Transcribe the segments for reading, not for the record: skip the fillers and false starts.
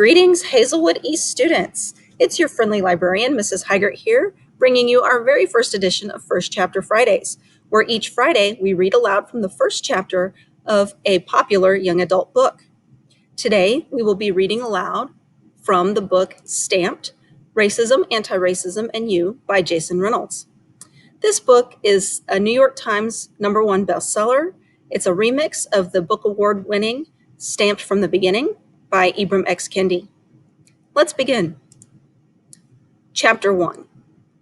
Greetings, Hazelwood East students. It's your friendly librarian, Mrs. Heigert here, bringing you our very first edition of First Chapter Fridays, where each Friday we read aloud from the first chapter of a popular young adult book. Today, we will be reading aloud from the book Stamped: Racism, Antiracism, and You by Jason Reynolds. This book is a New York Times #1 bestseller. It's a remix of the book award-winning Stamped from the Beginning by Ibram X. Kendi. Let's begin. Chapter 1: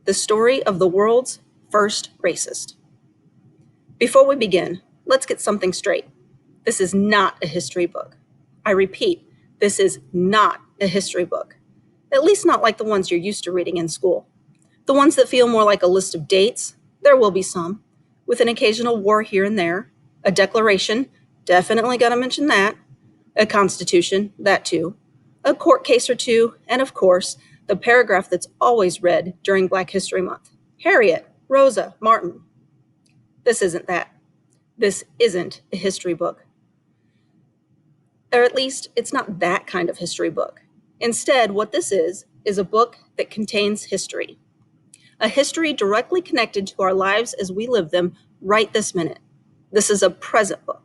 The Story of the World's First Racist. Before we begin, let's get something straight. This is not a history book. I repeat, this is not a history book. At least not like the ones you're used to reading in school. The ones that feel more like a list of dates, there will be some, with an occasional war here and there, a declaration, definitely gotta mention that, a constitution, that too, a court case or two, and of course, the paragraph that's always read during Black History Month. Harriet, Rosa, Martin. This isn't that. This isn't a history book. Or at least, it's not that kind of history book. Instead, what this is a book that contains history. A history directly connected to our lives as we live them right this minute. This is a present book.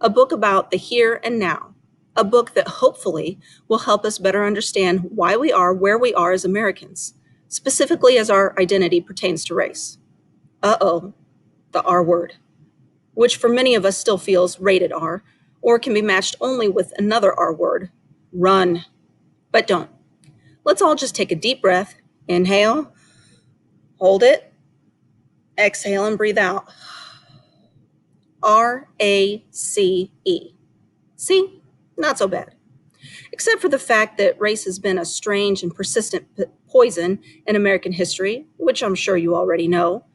A book about the here and now. A book that hopefully will help us better understand why we are where we are as Americans, specifically as our identity pertains to race. Uh-oh, the R word, which for many of us still feels rated R, or can be matched only with another R word, run. But don't. Let's all just take a deep breath, inhale, hold it, exhale and breathe out. R-A-C-E. See? Not so bad. Except for the fact that race has been a strange and persistent poison in American history, which I'm sure you already know.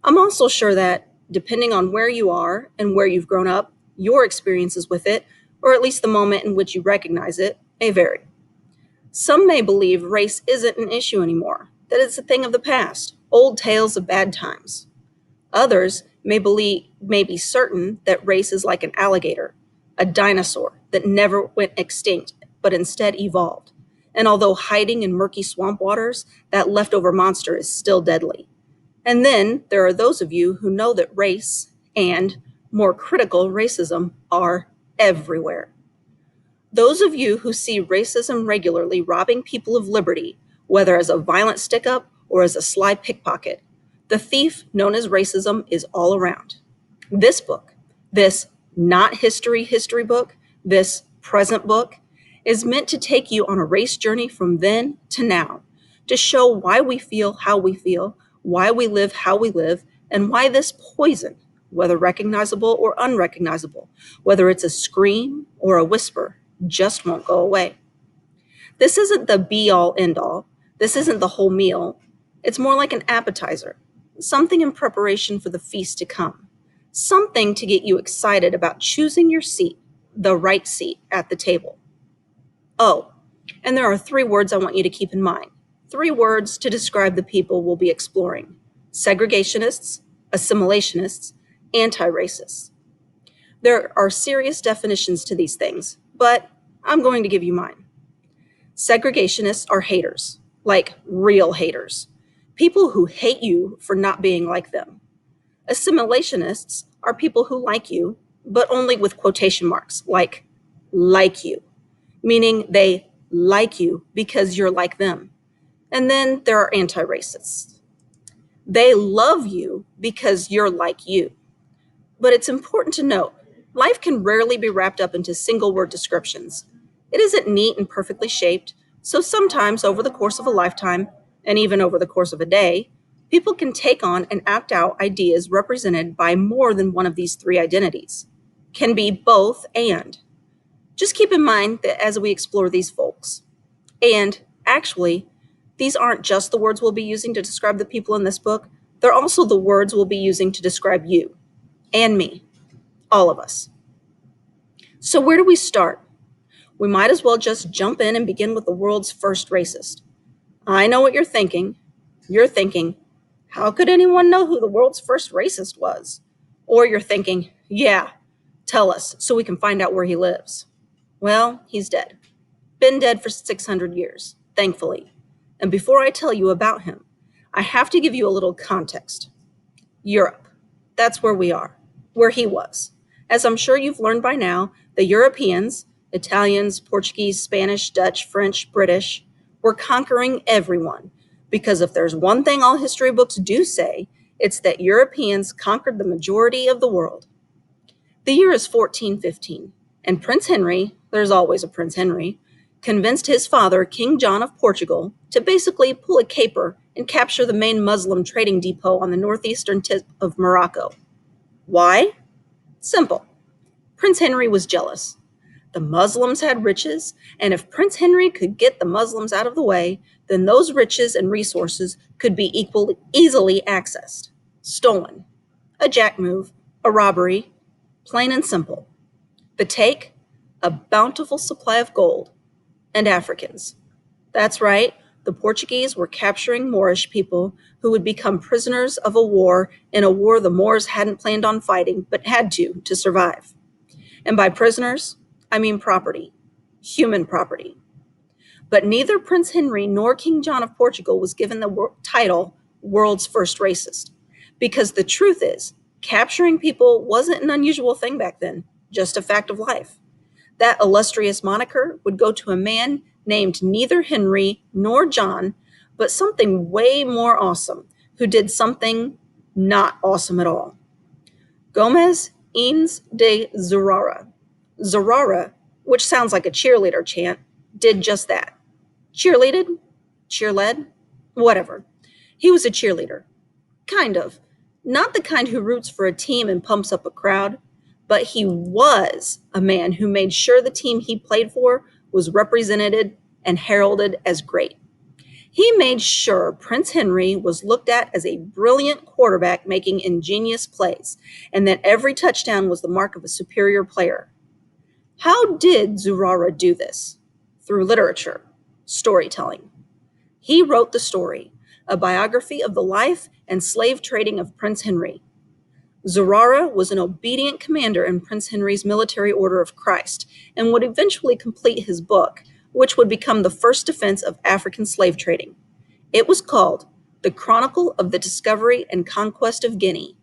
I'm also sure that, depending on where you are and where you've grown up, your experiences with it, or at least the moment in which you recognize it, may vary. Some may believe race isn't an issue anymore, that it's a thing of the past, old tales of bad times. Others may be certain that race is like an alligator, a dinosaur that never went extinct, but instead evolved. And although hiding in murky swamp waters, that leftover monster is still deadly. And then there are those of you who know that race and, more critical, racism are everywhere. Those of you who see racism regularly robbing people of liberty, whether as a violent stick-up or as a sly pickpocket, the thief known as racism is all around. This book, this not history book, this present book, is meant to take you on a race journey from then to now, to show why we feel how we feel, why we live how we live, and why this poison, whether recognizable or unrecognizable, whether it's a scream or a whisper, just won't go away. This isn't the be-all, end-all. This isn't the whole meal. It's more like an appetizer, something in preparation for the feast to come, something to get you excited about choosing your seat, the right seat at the table. Oh, and there are 3 words I want you to keep in mind. 3 words to describe the people we'll be exploring: segregationists, assimilationists, anti-racists. There are serious definitions to these things, but I'm going to give you mine. Segregationists are haters, like real haters, people who hate you for not being like them. Assimilationists are people who like you, but only with quotation marks, like you, meaning they like you because you're like them. And then there are anti-racists. They love you because you're like you. But it's important to note, life can rarely be wrapped up into single-word descriptions. It isn't neat and perfectly shaped, so sometimes over the course of a lifetime, and even over the course of a day, people can take on and act out ideas represented by more than one of these 3 identities. Can be both and. Just keep in mind that as we explore these folks, and actually, these aren't just the words we'll be using to describe the people in this book, they're also the words we'll be using to describe you and me, all of us. So where do we start? We might as well just jump in and begin with the world's first racist. I know what you're thinking. You're thinking, how could anyone know who the world's first racist was? Or you're thinking, yeah, tell us so we can find out where he lives. Well, he's dead. been dead for 600 years, thankfully. And before I tell you about him, I have to give you a little context. Europe. That's where we are, where he was. As I'm sure you've learned by now, the Europeans, Italians, Portuguese, Spanish, Dutch, French, British, were conquering everyone. Because if there's one thing all history books do say, it's that Europeans conquered the majority of the world. The year is 1415, and Prince Henry, there's always a Prince Henry, convinced his father, King John of Portugal, to basically pull a caper and capture the main Muslim trading depot on the northeastern tip of Morocco. Why? Simple. Prince Henry was jealous. The Muslims had riches, and if Prince Henry could get the Muslims out of the way, then those riches and resources could be easily accessed, stolen. A jack move, a robbery, plain and simple. The take? A bountiful supply of gold and Africans. That's right, the Portuguese were capturing Moorish people who would become prisoners of a war in a war the Moors hadn't planned on fighting but had to survive. And by prisoners, I mean property, human property. But neither Prince Henry nor King John of Portugal was given the title world's first racist. Because the truth is, capturing people wasn't an unusual thing back then, just a fact of life. That illustrious moniker would go to a man named neither Henry nor John, but something way more awesome, who did something not awesome at all. Gomez Ines de Zurara. Zurara, which sounds like a cheerleader chant, did just that. Cheerleaded? Cheerled? Whatever. He was a cheerleader. Kind of. Not the kind who roots for a team and pumps up a crowd, but he was a man who made sure the team he played for was represented and heralded as great. He made sure Prince Henry was looked at as a brilliant quarterback making ingenious plays, and that every touchdown was the mark of a superior player. How did Zurara do this? Through literature, storytelling. He wrote the story, a biography of the life and slave trading of Prince Henry. Zurara was an obedient commander in Prince Henry's military order of Christ and would eventually complete his book, which would become the first defense of African slave trading. It was called The Chronicle of the Discovery and Conquest of Guinea.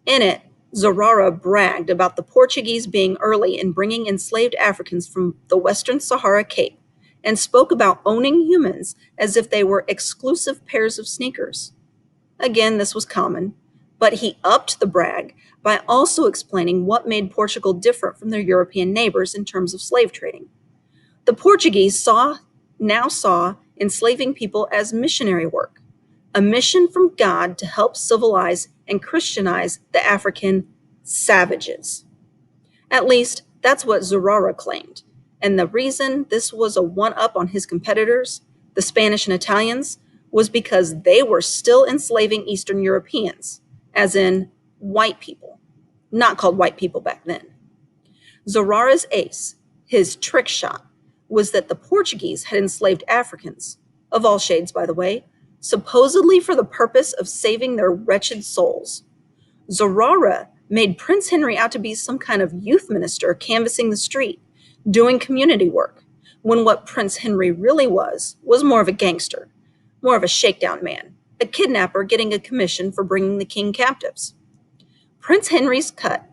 In it, Zurara bragged about the Portuguese being early in bringing enslaved Africans from the Western Sahara Cape and spoke about owning humans as if they were exclusive pairs of sneakers. Again, this was common, but he upped the brag by also explaining what made Portugal different from their European neighbors in terms of slave trading. The Portuguese now saw enslaving people as missionary work, a mission from God to help civilize and Christianize the African savages. At least, that's what Zurara claimed. And the reason this was a one-up on his competitors, the Spanish and Italians, was because they were still enslaving Eastern Europeans, as in white people, not called white people back then. Zurara's ace, his trick shot, was that the Portuguese had enslaved Africans, of all shades, by the way, supposedly for the purpose of saving their wretched souls. Zurara made Prince Henry out to be some kind of youth minister canvassing the street, doing community work, when what Prince Henry really was more of a gangster, more of a shakedown man, a kidnapper getting a commission for bringing the king captives. Prince Henry's cut,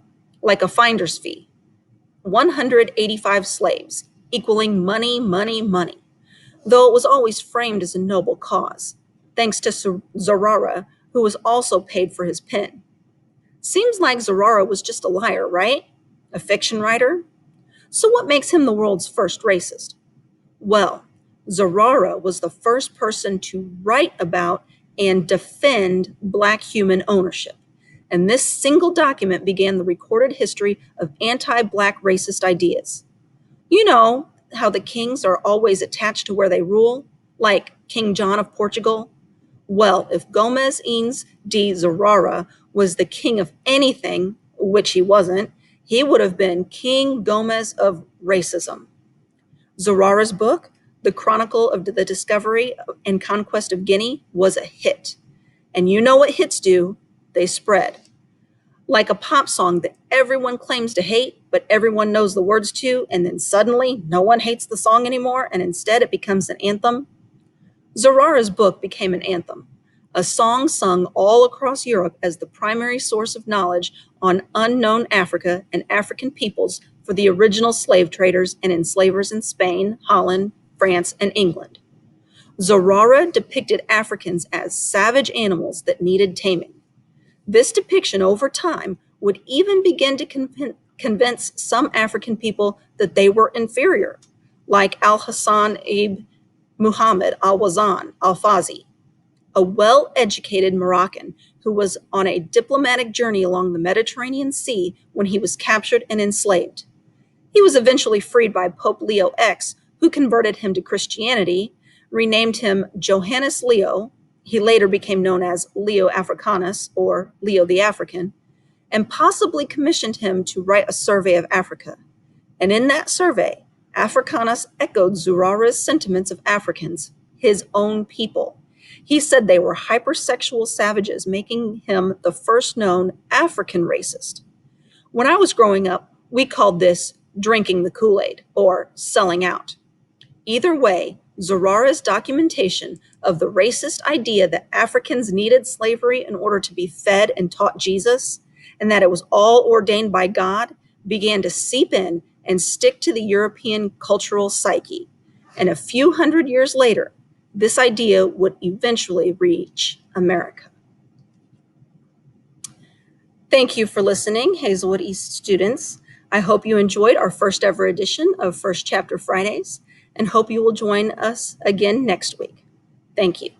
like a finder's fee, 185 slaves, equaling money, money, money, though it was always framed as a noble cause, thanks to Zurara, who was also paid for his pen. Seems like Zurara was just a liar, right? A fiction writer? So what makes him the world's first racist? Well, Zurara was the first person to write about and defend Black human ownership. And this single document began the recorded history of anti-Black racist ideas. You know how the kings are always attached to where they rule, like King John of Portugal? Well, if Gomez Ines de Zurara was the king of anything, which he wasn't, he would have been King Gomez of racism. Zurara's book, The Chronicle of the Discovery and Conquest of Guinea, was a hit. And you know what hits do, they spread. Like a pop song that everyone claims to hate, but everyone knows the words to, and then suddenly no one hates the song anymore, and instead it becomes an anthem. Zorara's book became an anthem, a song sung all across Europe as the primary source of knowledge on unknown Africa and African peoples for the original slave traders and enslavers in Spain, Holland, France, and England. Zorara depicted Africans as savage animals that needed taming. This depiction over time would even begin to convince some African people that they were inferior, like Al Hassan ibn Muhammad al Wazan al Fazi, a well educated Moroccan who was on a diplomatic journey along the Mediterranean Sea when he was captured and enslaved. He was eventually freed by Pope Leo X, who converted him to Christianity, renamed him Johannes Leo. He later became known as Leo Africanus, or Leo the African, and possibly commissioned him to write a survey of Africa. And in that survey, Africanus echoed Zurara's sentiments of Africans, his own people. He said they were hypersexual savages, making him the first known African racist. When I was growing up, we called this drinking the Kool-Aid or selling out. Either way, Zurara's documentation of the racist idea that Africans needed slavery in order to be fed and taught Jesus, and that it was all ordained by God, began to seep in and stick to the European cultural psyche. And a few hundred years later, this idea would eventually reach America. Thank you for listening, Hazelwood East students. I hope you enjoyed our first ever edition of First Chapter Fridays and hope you will join us again next week. Thank you.